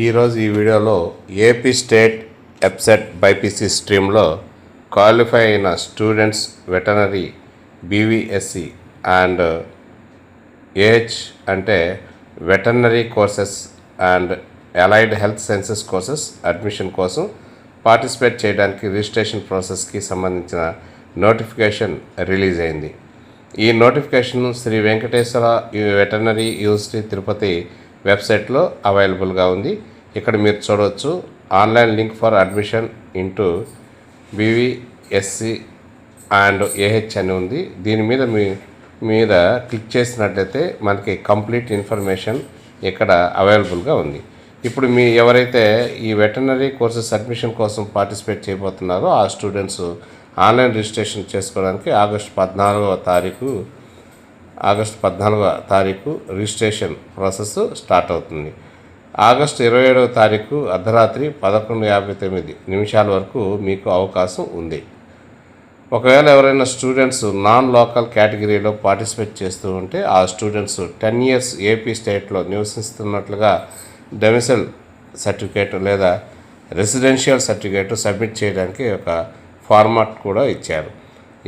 ఈరోజు ఈ వీడియోలో ఏపీ స్టేట్ ఎబ్సెట్ బైపీసీ స్ట్రీమ్లో క్వాలిఫై అయిన students veterinary BVSc and AH అంటే veterinary courses and allied health sciences courses admission కోసం పార్టిసిపేట్ చేయడానికి రిజిస్ట్రేషన్ ప్రాసెస్కి సంబంధించిన నోటిఫికేషన్ రిలీజ్ అయింది. ఈ notification Sri Venkateswara veterinary university Tirupati వెబ్సైట్లో అవైలబుల్గా ఉంది. ఇక్కడ మీరు చూడవచ్చు online link for admission into BVSc and AH అని ఉంది. దీని మీద క్లిక్ చేసినట్లయితే మనకి కంప్లీట్ ఇన్ఫర్మేషన్ ఇక్కడ అవైలబుల్గా ఉంది. ఇప్పుడు ఎవరైతే ఈ వెటర్నరీ కోర్సెస్ అడ్మిషన్ కోసం పార్టిసిపేట్ చేయబోతున్నారో ఆ స్టూడెంట్స్ ఆన్లైన్ రిజిస్ట్రేషన్ చేసుకోవడానికి ఆగస్టు 14వ తారీఖు రిజిస్ట్రేషన్ ప్రాసెస్ స్టార్ట్ అవుతుంది. ఆగస్టు 27వ తారీఖు అర్ధరాత్రి 11:59 వరకు మీకు అవకాశం ఉంది. ఒకవేళ ఎవరైనా స్టూడెంట్స్ నాన్ లోకల్ కేటగిరీలో పార్టిసిపేట్ చేస్తూ ఉంటే ఆ స్టూడెంట్స్ 10 years ఏపీ స్టేట్లో నివసిస్తున్నట్లుగా డొమిసైల్ సర్టిఫికేట్ లేదా రెసిడెన్షియల్ సర్టిఫికేట్ సబ్మిట్ చేయడానికి ఒక ఫార్మాట్ కూడా ఇచ్చారు.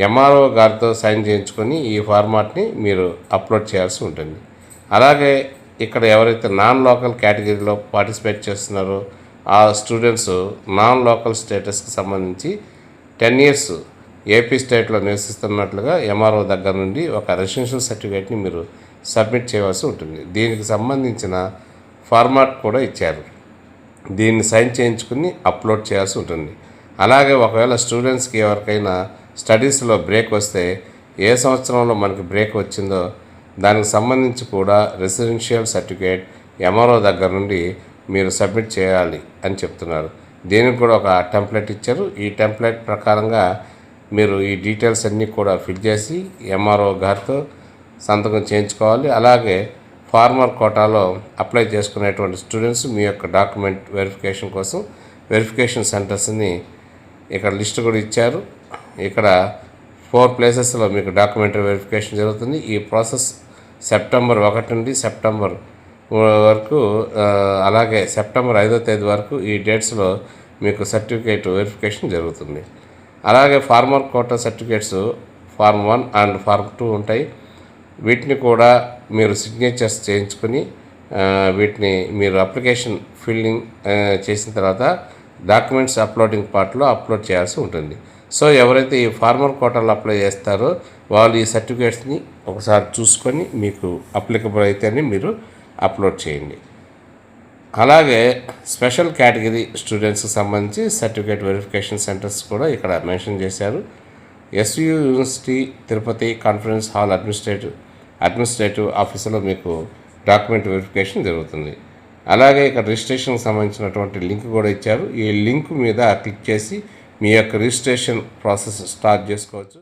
ఎంఆర్ఓ గారితో సైన్ చేయించుకొని ఈ ఫార్మాట్ని మీరు అప్లోడ్ చేయాల్సి ఉంటుంది. అలాగే ఇక్కడ ఎవరైతే నాన్ లోకల్ కేటగిరీలో పార్టిసిపేట్ చేస్తున్నారో ఆ స్టూడెంట్స్ నాన్ లోకల్ స్టేటస్కి సంబంధించి 10 years ఏపీ స్టేట్లో నివసిస్తున్నట్లుగా ఎంఆర్ఓ దగ్గర నుండి ఒక రెసిడెన్షియల్ సర్టిఫికేట్ని మీరు సబ్మిట్ చేయవలసి ఉంటుంది. దీనికి సంబంధించిన ఫార్మాట్ కూడా ఇచ్చారు. దీన్ని సైన్ చేయించుకుని అప్లోడ్ చేయాల్సి ఉంటుంది. అలాగే ఒకవేళ స్టూడెంట్స్కి ఎవరికైనా స్టడీస్లో బ్రేక్ వస్తే ఏ సంవత్సరంలో మనకి బ్రేక్ వచ్చిందో దానికి సంబంధించి కూడా రెసిడెన్షియల్ సర్టిఫికేట్ ఎంఆర్ఓ దగ్గర నుండి మీరు సబ్మిట్ చేయాలి అని చెప్తున్నారు. దీనికి కూడా ఒక టెంప్లెట్ ఇచ్చారు. ఈ టెంప్లెట్ ప్రకారంగా మీరు ఈ డీటెయిల్స్ అన్నీ కూడా ఫిల్ చేసి ఎంఆర్ఓ గారితో సంతకం చేయించుకోవాలి. అలాగే ఫార్మర్ కోటాలో అప్లై చేసుకునేటువంటి స్టూడెంట్స్ మీ యొక్క డాక్యుమెంట్ వెరిఫికేషన్ కోసం వెరిఫికేషన్ సెంటర్స్ని ఇక్కడ లిస్ట్ కూడా ఇచ్చారు. ఇక్కడ 4 places మీకు డాక్యుమెంటరీ వెరిఫికేషన్ జరుగుతుంది. ఈ ప్రాసెస్ సెప్టెంబర్ 1 నుండి సెప్టెంబర్ వరకు, అలాగే సెప్టెంబర్ 5వ తేదీ వరకు ఈ డేట్స్లో మీకు సర్టిఫికేట్ వెరిఫికేషన్ జరుగుతుంది. అలాగే farmer quota certificates form 1 and form 2 ఉంటాయి. వీటిని కూడా మీరు సిగ్నేచర్స్ చేయించుకొని వీటిని మీరు అప్లికేషన్ ఫిల్లింగ్ చేసిన తర్వాత డాక్యుమెంట్స్ అప్లోడింగ్ పార్ట్లో అప్లోడ్ చేయాల్సి ఉంటుంది. సో ఎవరైతే ఈ ఫార్మర్ కోటాలో అప్లై చేస్తారో వాళ్ళు ఈ సర్టిఫికేట్స్ని ఒకసారి చూసుకొని మీకు అప్లికబుల్ అయితేనే మీరు అప్లోడ్ చేయండి. అలాగే స్పెషల్ కేటగిరీ స్టూడెంట్స్కి సంబంధించి సర్టిఫికేట్ వెరిఫికేషన్ సెంటర్స్ కూడా ఇక్కడ మెన్షన్ చేశారు. SU university Tirupati conference hall administrative ఆఫీసులో మీకు డాక్యుమెంట్ వెరిఫికేషన్ జరుగుతుంది. అలాగే ఇక్కడ రిజిస్ట్రేషన్కి సంబంధించినటువంటి లింక్ కూడా ఇచ్చారు. ఈ లింక్ మీద క్లిక్ చేసి మీ యొక్క రిజిస్ట్రేషన్ ప్రాసెస్ స్టార్ట్ చేసుకోవచ్చు.